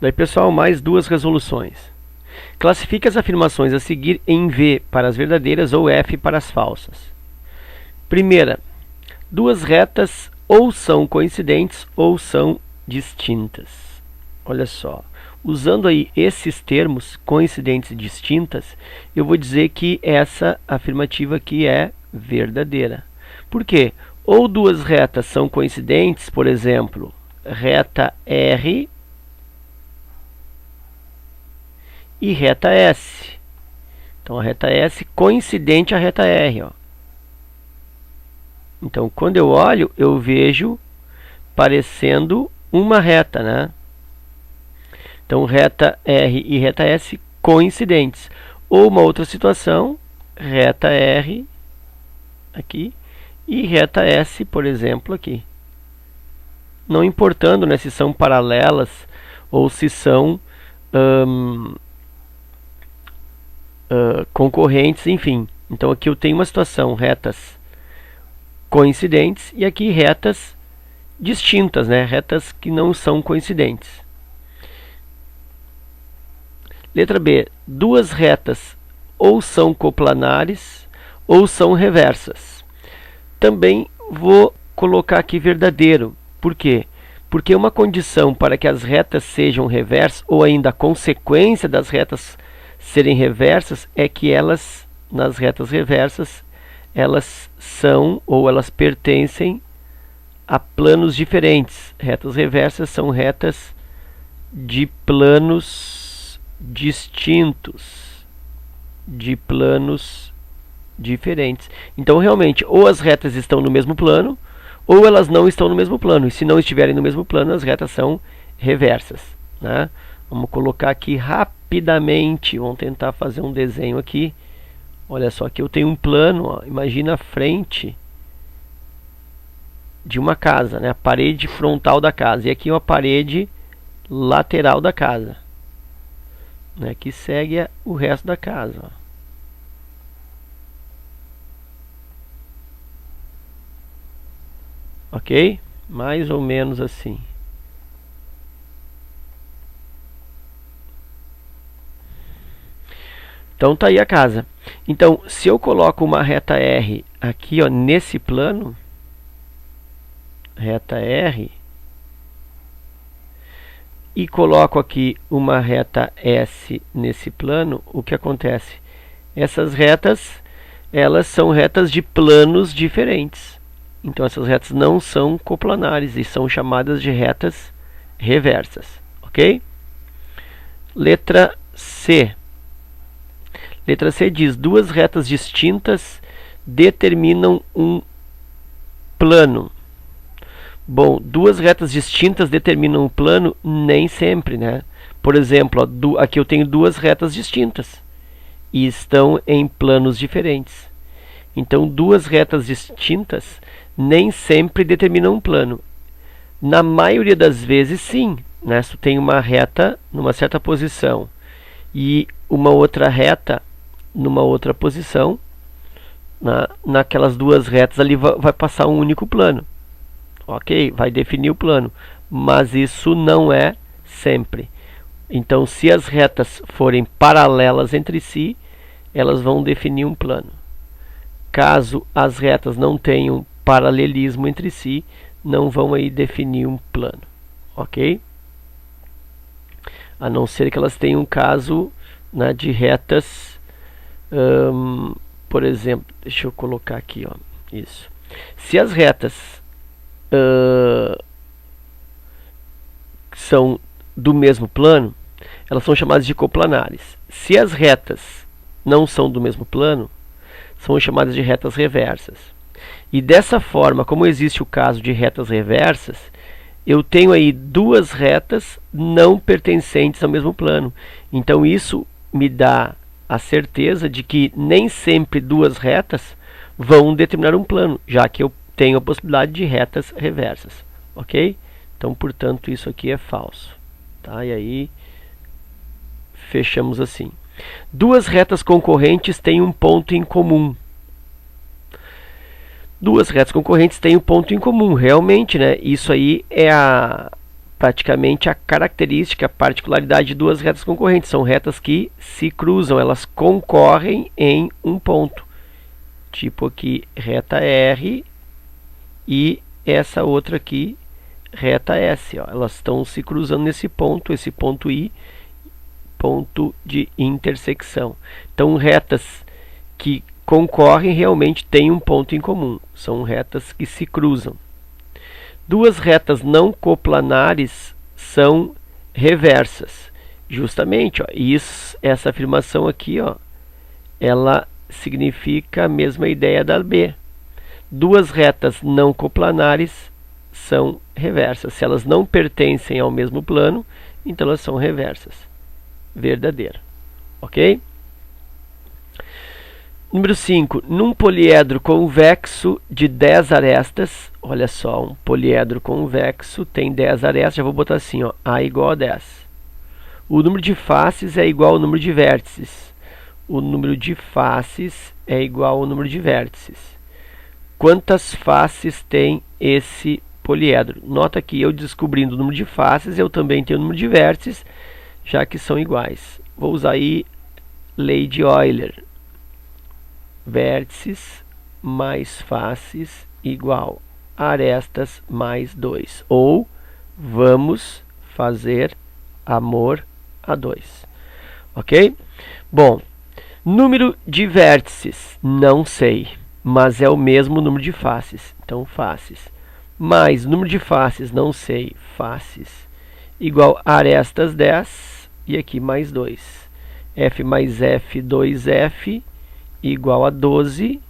Daí, pessoal, mais duas resoluções. Classifique as afirmações a seguir em V para as verdadeiras ou F para as falsas. Primeira, duas retas ou são coincidentes ou são distintas. Olha só, usando aí esses termos, coincidentes e distintas, eu vou dizer que essa afirmativa aqui é verdadeira. Por quê? Ou duas retas são coincidentes, por exemplo, reta R e reta S. Então, a reta S coincidente à reta R. Ó. Então, quando eu olho, eu vejo parecendo uma reta, né? Então, reta R e reta S coincidentes. Ou uma outra situação, reta R aqui e reta S, por exemplo, aqui. Não importando, né, se são paralelas ou se são concorrentes, enfim. Então, aqui eu tenho uma situação, retas coincidentes e aqui retas distintas, né? Retas que não são coincidentes. Letra B. Duas retas ou são coplanares ou são reversas. Também vou colocar aqui verdadeiro. Por quê? Porque uma condição para que as retas sejam reversas ou ainda a consequência das retas serem reversas é que elas, nas retas reversas, elas são ou elas pertencem a planos diferentes. Retas reversas são retas de planos distintos, de planos diferentes. Então, realmente, ou as retas estão no mesmo plano, ou elas não estão no mesmo plano. E se não estiverem no mesmo plano, as retas são reversas, né? Vamos colocar aqui rapidamente, vamos tentar fazer um desenho aqui. Olha só, aqui eu tenho um plano, ó, imagina a frente de uma casa, né? A parede frontal da casa. E aqui uma parede lateral da casa, né? Que segue o resto da casa. Ó. Ok? Mais ou menos assim. Então tá aí a casa. Então, se eu coloco uma reta R aqui, ó, nesse plano, reta R, e coloco aqui uma reta S nesse plano, o que acontece? Essas retas, elas são retas de planos diferentes. Então, essas retas não são coplanares e são chamadas de retas reversas. Ok? Letra C. Letra C diz, duas retas distintas determinam um plano. Bom, duas retas distintas determinam um plano? Nem sempre, né? Por exemplo, ó, aqui eu tenho duas retas distintas e estão em planos diferentes. Então, duas retas distintas nem sempre determinam um plano. Na maioria das vezes, sim. Né? Se tu tem uma reta numa certa posição e uma outra reta numa outra posição, naquelas duas retas ali vai passar um único plano. Ok? Vai definir o plano. Mas isso não é sempre. Então, se as retas forem paralelas entre si, elas vão definir um plano. Caso as retas não tenham paralelismo entre si, não vão aí definir um plano. Ok? A não ser que elas tenham um caso, né, de retas, por exemplo, deixa eu colocar aqui, ó, isso. Se as retas são do mesmo plano, elas são chamadas de coplanares. Se as retas não são do mesmo plano, são chamadas de retas reversas. E dessa forma, como existe o caso de retas reversas, eu tenho aí duas retas não pertencentes ao mesmo plano. Então isso me dá a certeza de que nem sempre duas retas vão determinar um plano, já que eu tenho a possibilidade de retas reversas. Ok? Então, portanto, isso aqui é falso. Tá? E aí, fechamos assim. Duas retas concorrentes têm um ponto em comum. Duas retas concorrentes têm um ponto em comum. Realmente, né? Isso aí é a praticamente a característica, a particularidade de duas retas concorrentes. São retas que se cruzam, elas concorrem em um ponto. Tipo aqui, reta R e essa outra aqui, reta S. Ó. Elas estão se cruzando nesse ponto, esse ponto I, ponto de intersecção. Então, retas que concorrem realmente têm um ponto em comum. São retas que se cruzam. Duas retas não coplanares são reversas. Justamente, ó, essa afirmação aqui, ó, ela significa a mesma ideia da B. Duas retas não coplanares são reversas. Se elas não pertencem ao mesmo plano, então elas são reversas. Verdadeiro. Ok? Número 5. Num poliedro convexo de 10 arestas, olha só, um poliedro convexo tem 10 arestas, já vou botar assim, ó, A igual a 10. O número de faces é igual ao número de vértices. O número de faces é igual ao número de vértices. Quantas faces tem esse poliedro? Nota que eu descobrindo o número de faces, eu também tenho o número de vértices, já que são iguais. Vou usar aí lei de Euler. Vértices mais faces igual arestas mais 2. Ou vamos fazer amor a 2. Ok? Bom, número de vértices, não sei, mas é o mesmo número de faces. Então, faces. Mais número de faces, não sei, faces. Igual arestas 10 e aqui mais 2. F mais F, 2F igual a 12,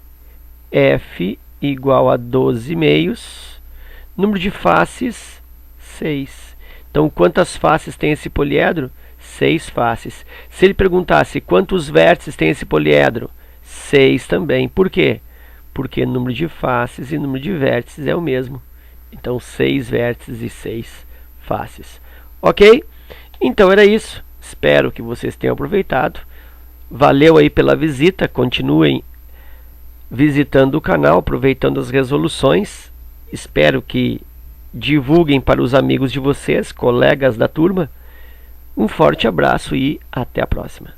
F igual a 12 meios, número de faces, 6. Então, quantas faces tem esse poliedro? 6 faces. Se ele perguntasse quantos vértices tem esse poliedro? 6 também. Por quê? Porque número de faces e número de vértices é o mesmo. Então, 6 vértices e 6 faces. Ok? Então, era isso. Espero que vocês tenham aproveitado. Valeu aí pela visita, continuem visitando o canal, aproveitando as resoluções. Espero que divulguem para os amigos de vocês, colegas da turma. Um forte abraço e até a próxima.